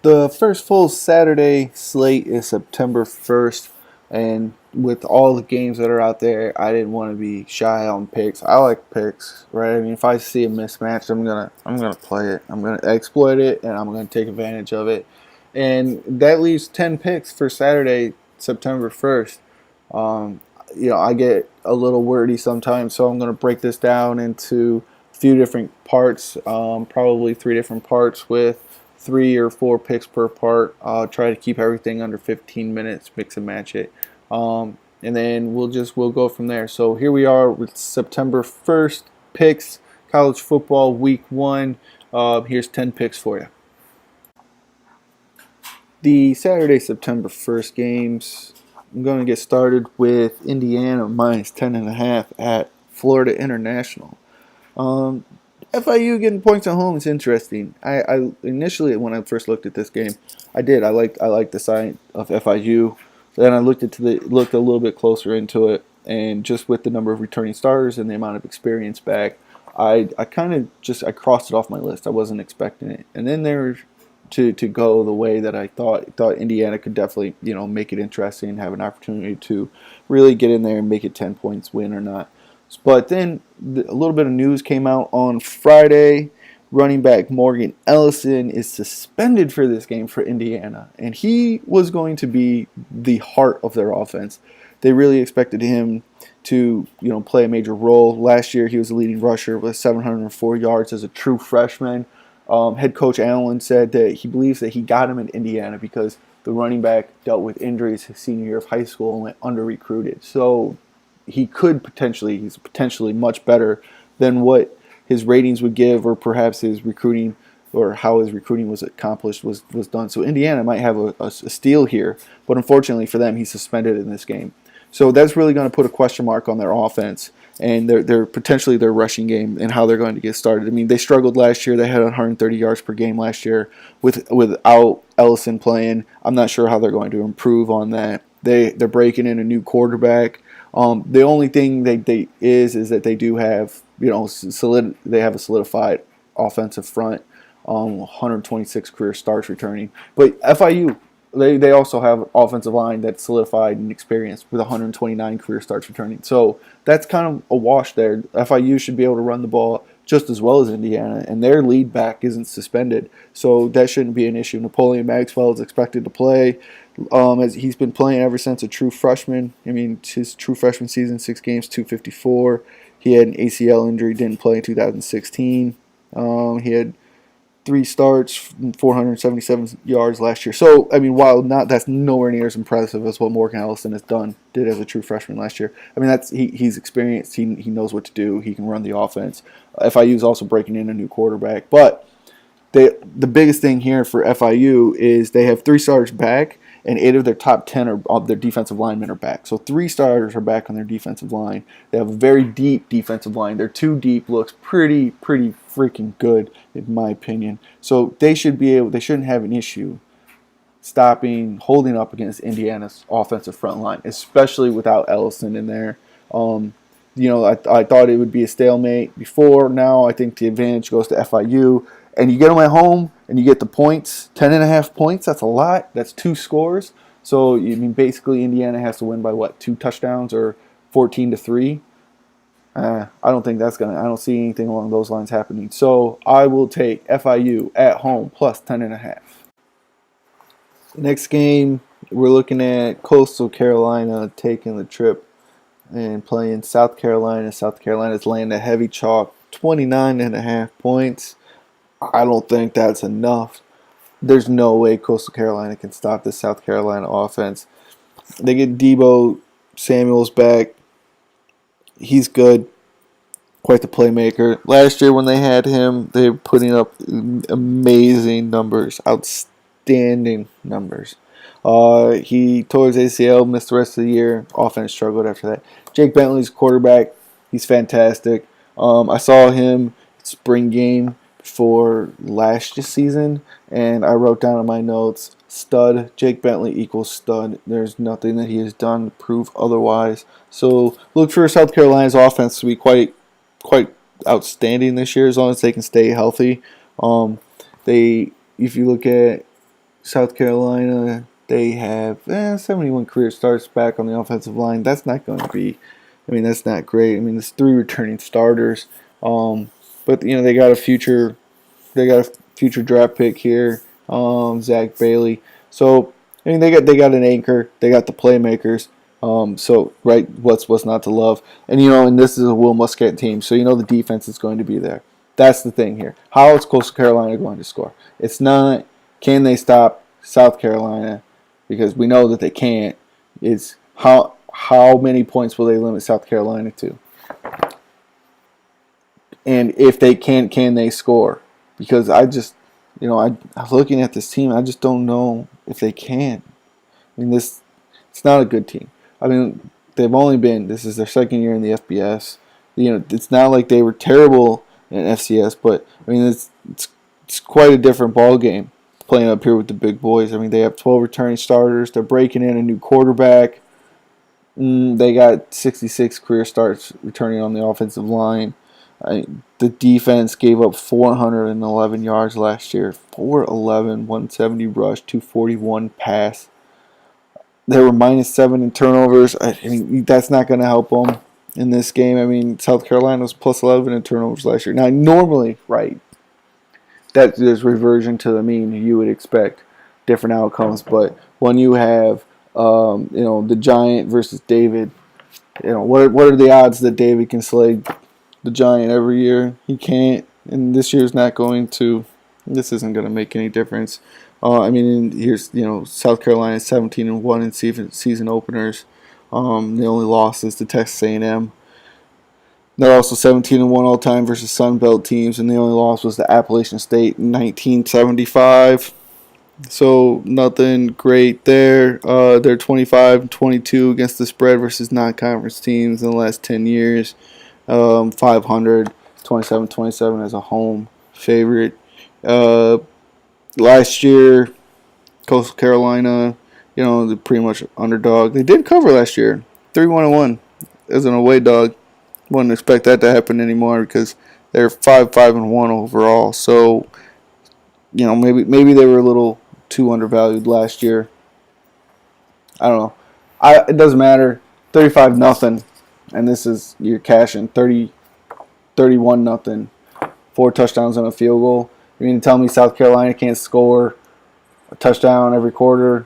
The first full Saturday slate is September 1st, and with all the games that are out there, I didn't want to be shy on picks. I like picks, right? I mean, if I see a mismatch, I'm gonna play it. I'm gonna exploit it, and I'm gonna take advantage of it. And that leaves 10 picks for Saturday, September 1st. Um, I get a little wordy sometimes, so I'm gonna break this down into a few different parts, probably three different parts with 3 or 4 picks per part. I'll try to keep everything under 15 minutes, mix and match it, and then we'll go from there. So here we are with September 1st picks, college football week 1. Here's 10 picks for you. The Saturday, September 1st games. I'm going to get started with Indiana minus 10.5 at Florida International. Um, FIU getting points at home is interesting. I initially when I first looked at this game, I liked the side of FIU. Then I looked a little bit closer into it, and just with the number of returning starters and the amount of experience back, I kind of just I crossed it off my list. I wasn't expecting it, and then there to go the way that I thought Indiana could definitely make it interesting, have an opportunity to really get in there and make it 10 points, win or not. But then a little bit of news came out on Friday. Running back Morgan Ellison is suspended for this game for Indiana, and he was going to be the heart of their offense. They really expected him to play a major role. Last year, he was the leading rusher with 704 yards as a true freshman. Head coach Allen said that he believes that he got him in Indiana because the running back dealt with injuries his senior year of high school and went under recruited. So he's potentially much better than what his ratings would give, or perhaps his recruiting or how his recruiting was accomplished was done. So Indiana might have a steal here, but unfortunately for them, he's suspended in this game. So that's really going to put a question mark on their offense and their potentially their rushing game and how they're going to get started. I mean, they struggled last year. They had 130 yards per game last year without Ellison playing. I'm not sure how they're going to improve on that. They're breaking in a new quarterback. The only thing is that they do have they have a solidified offensive front. 126 career starts returning, but FIU they also have an offensive line that's solidified and experienced with 129 career starts returning. So that's kind of a wash there. FIU should be able to run the ball just as well as Indiana, and their lead back isn't suspended, so that shouldn't be an issue. Napoleon Maxwell is expected to play. As he's been playing ever since a true freshman. I mean, his true freshman season, 6 games, 254. He had an ACL injury, didn't play in 2016. He had 3 starts, 477 yards last year. So, I mean, while that's nowhere near as impressive as what Morgan Ellison did as a true freshman last year. I mean, he's experienced. He knows what to do. He can run the offense. FIU is also breaking in a new quarterback, but the biggest thing here for FIU is they have 3 starters back, and 8 of their top 10 of their defensive linemen are back. So 3 starters are back on their defensive line. They have a very deep defensive line. Their 2 deep looks pretty freaking good, in my opinion. So they shouldn't have an issue holding up against Indiana's offensive front line, especially without Ellison in there. I thought it would be a stalemate before. Now I think the advantage goes to FIU. And you get them at home, and you get the points, 10.5 points. That's a lot. That's 2 scores. So I mean, basically, Indiana has to win by 2 touchdowns or 14-3. I don't think that's gonna. I don't see anything along those lines happening. So I will take FIU at home plus 10.5. Next game, we're looking at Coastal Carolina taking the trip and playing South Carolina. South Carolina's laying a heavy chalk, 29.5 points. I don't think that's enough. There's no way Coastal Carolina can stop this South Carolina offense. They get Deebo Samuels back. He's good. Quite the playmaker. Last year when they had him, they were putting up amazing numbers. Outstanding numbers. He tore his ACL, missed the rest of the year. Offense struggled after that. Jake Bentley's quarterback. He's fantastic. I saw him spring game for last season, and I wrote down in my notes, stud. Jake Bentley equals stud. There's nothing that he has done to prove otherwise. So look for South Carolina's offense to be quite outstanding this year, as long as they can stay healthy. If you look at South Carolina, they have 71 career starts back on the offensive line. That's not going to be, that's not great. There's 3 returning starters, but they got a future draft pick here, Zach Bailey. So they got an anchor, they got the playmakers. So right, what's not to love? And this is a Will Muschamp team, so the defense is going to be there. That's the thing here. How is Coastal Carolina going to score? It's not can they stop South Carolina, because we know that they can't. It's how many points will they limit South Carolina to? And if they can they score? Because I just, I'm looking at this team, I just don't know if they can. It's not a good team. This is their second year in the FBS. It's not like they were terrible in FCS, but it's quite a different ball game playing up here with the big boys. They have 12 returning starters. They're breaking in a new quarterback. They got 66 career starts returning on the offensive line. The defense gave up 411 yards last year. 411, 170 rush, 241 pass. They were -7 in turnovers. That's not going to help them in this game. South Carolina was +11 in turnovers last year. Now, normally, right, that there's reversion to the mean. You would expect different outcomes, but when you have, the Giant versus David, what are the odds that David can slay the Giant every year? He can't, and this year's not going to. This isn't going to make any difference. Here's South Carolina 17-1 in season openers. The only loss is to Texas A&M. They're also 17-1 all time versus Sun Belt teams, and the only loss was to Appalachian State in 1975. So nothing great there. They're 25-22 against the spread versus non-conference teams in the last 10 years. 500, 27-27 as a home favorite. Last year, Coastal Carolina, they're pretty much underdog. They did cover last year, 3-1-1 as an away dog. Wouldn't expect that to happen anymore because they're 5-5-1 overall. So, maybe they were a little too undervalued last year. I don't know. It doesn't matter. 35-0, and this is you're cashing 31-0, 4 touchdowns and a field goal. You mean to tell me South Carolina can't score a touchdown every quarter?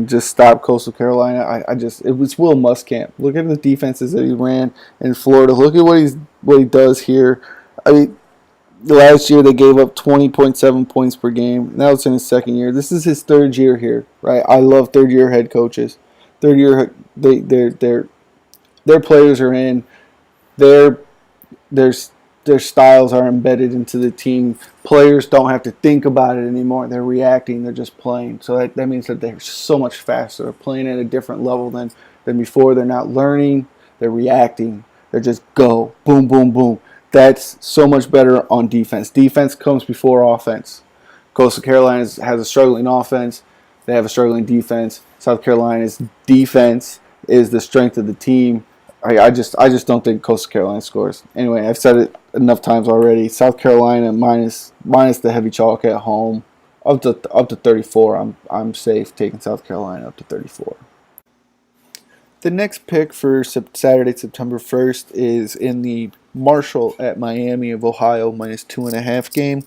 Just stop Coastal Carolina. It was Will Muschamp. Look at the defenses that he ran in Florida. Look at what he does here. Last year they gave up 20.7 points per game. Now it's in his second year. This is his third year here, right? I love third year head coaches. Third year their players are in. Their styles are embedded into the team. Players don't have to think about it anymore. They're reacting. They're just playing. So that means that they're so much faster. They're playing at a different level than before. They're not learning. They're reacting. They're just go. Boom, boom, boom. That's so much better on defense. Defense comes before offense. Coastal Carolina has a struggling offense. They have a struggling defense. South Carolina's defense is the strength of the team. I just don't think Coastal Carolina scores. Anyway, I've said it enough times already. South Carolina minus the heavy chalk at home up to 34. I'm safe taking South Carolina up to 34. The next pick for Saturday, September 1st is in the Marshall at Miami of Ohio -2.5 game.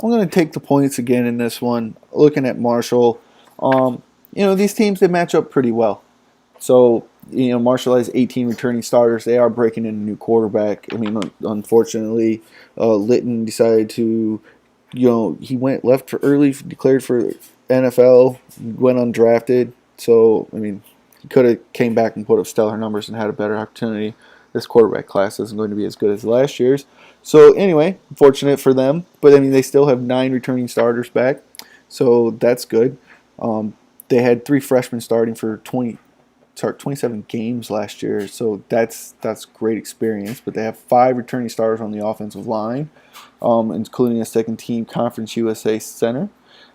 I'm going to take the points again in this one. Looking at Marshall, these teams, they match up pretty well. So, Marshall has 18 returning starters. They are breaking in a new quarterback. Unfortunately, Litton decided to, he left for early, declared for NFL, went undrafted. So, he could have came back and put up stellar numbers and had a better opportunity. This quarterback class isn't going to be as good as last year's. So, anyway, fortunate for them. But, they still have 9 returning starters back. So, that's good. They had 3 freshmen starting for 27 games last year, so that's great experience. But they have 5 returning starters on the offensive line, including a second-team Conference USA center.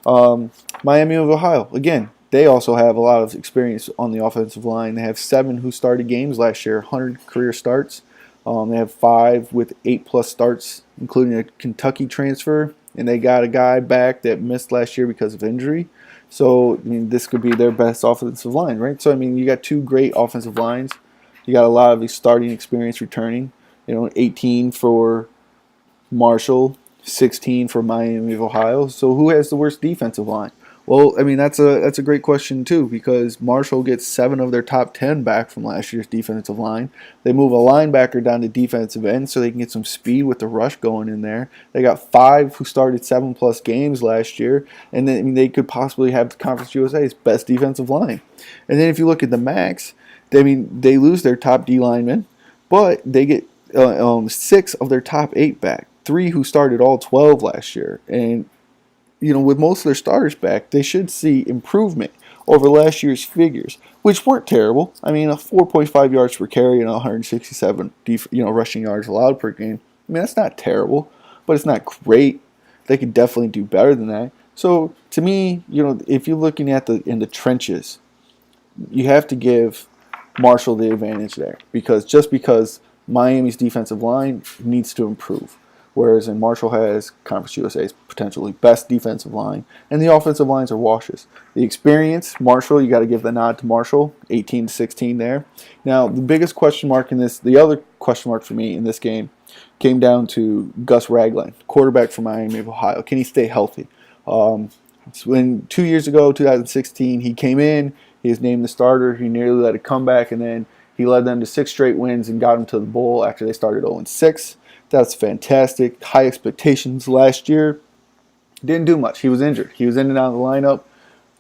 Miami of Ohio, again, they also have a lot of experience on the offensive line. They have 7 who started games last year, 100 career starts. They have 5 with 8+ starts, including a Kentucky transfer and they got a guy back that missed last year because of injury. So I mean, this could be their best offensive line, right? So I mean, you got two great offensive lines. You got a lot of starting experience returning. 18 for Marshall, 16 for Miami of Ohio. So who has the worst defensive line? Well, I mean that's a great question too, because Marshall gets 7 of their top 10 back from last year's defensive line. They move a linebacker down to defensive end so they can get some speed with the rush going in there. They got 5 who started 7+ games last year, and then I mean, they could possibly have the Conference USA's best defensive line. And then if you look at the Max, they lose their top D lineman, but they get 6 of their top 8 back. 3 who started all 12 last year, and with most of their starters back, they should see improvement over last year's figures, which weren't terrible. I mean, a 4.5 yards per carry and 167 rushing yards allowed per game. I mean, that's not terrible, but it's not great. They could definitely do better than that. So to me, if you're looking at in the trenches, you have to give Marshall the advantage there, because Miami's defensive line needs to improve. Whereas Marshall has Conference USA's potentially best defensive line, and the offensive lines are washes. The experience, Marshall, you got to give the nod to Marshall, 18-16 there. Now, the biggest question mark the other question mark for me in this game, came down to Gus Ragland, quarterback for Miami of Ohio. Can he stay healthy? When 2 years ago, 2016, he came in, he was named the starter, he nearly led a comeback, and then he led them to 6 straight wins and got them to the bowl after they started 0-6. That's fantastic. High expectations last year. Didn't do much. He was injured. He was in and out of the lineup.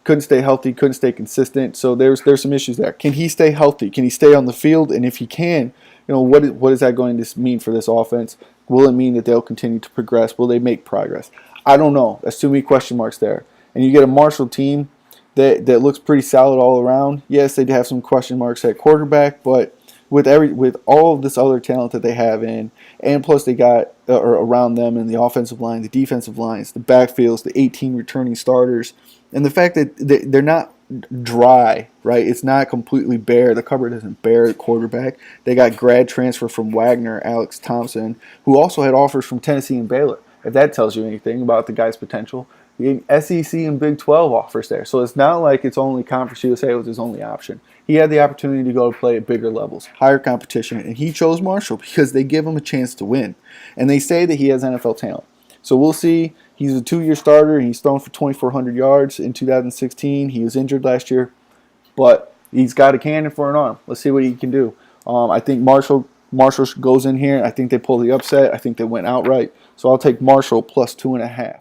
Couldn't stay healthy. Couldn't stay consistent. So there's some issues there. Can he stay healthy? Can he stay on the field? And if he can, what is that going to mean for this offense? Will it mean that they'll continue to progress? Will they make progress? I don't know. There's too many question marks there. And you get a Marshall team that looks pretty solid all around. Yes, they do have some question marks at quarterback, but with all of this other talent that they have in, and plus they got around them in the offensive line, the defensive lines, the backfields, the 18 returning starters, and the fact that they're not dry, right? It's not completely bare. The cupboard isn't bare at quarterback. They got grad transfer from Wagner, Alex Thompson, who also had offers from Tennessee and Baylor. If that tells you anything about the guy's potential. The SEC and Big 12 offers there. So it's not like it's only Conference USA was his only option. He had the opportunity to go play at bigger levels, higher competition, and he chose Marshall because they give him a chance to win. And they say that he has NFL talent. So we'll see. He's a 2-year starter, and he's thrown for 2,400 yards in 2016. He was injured last year, but he's got a cannon for an arm. Let's see what he can do. I think Marshall goes in here. I think they pull the upset. I think they went outright. So I'll take Marshall plus 2.5.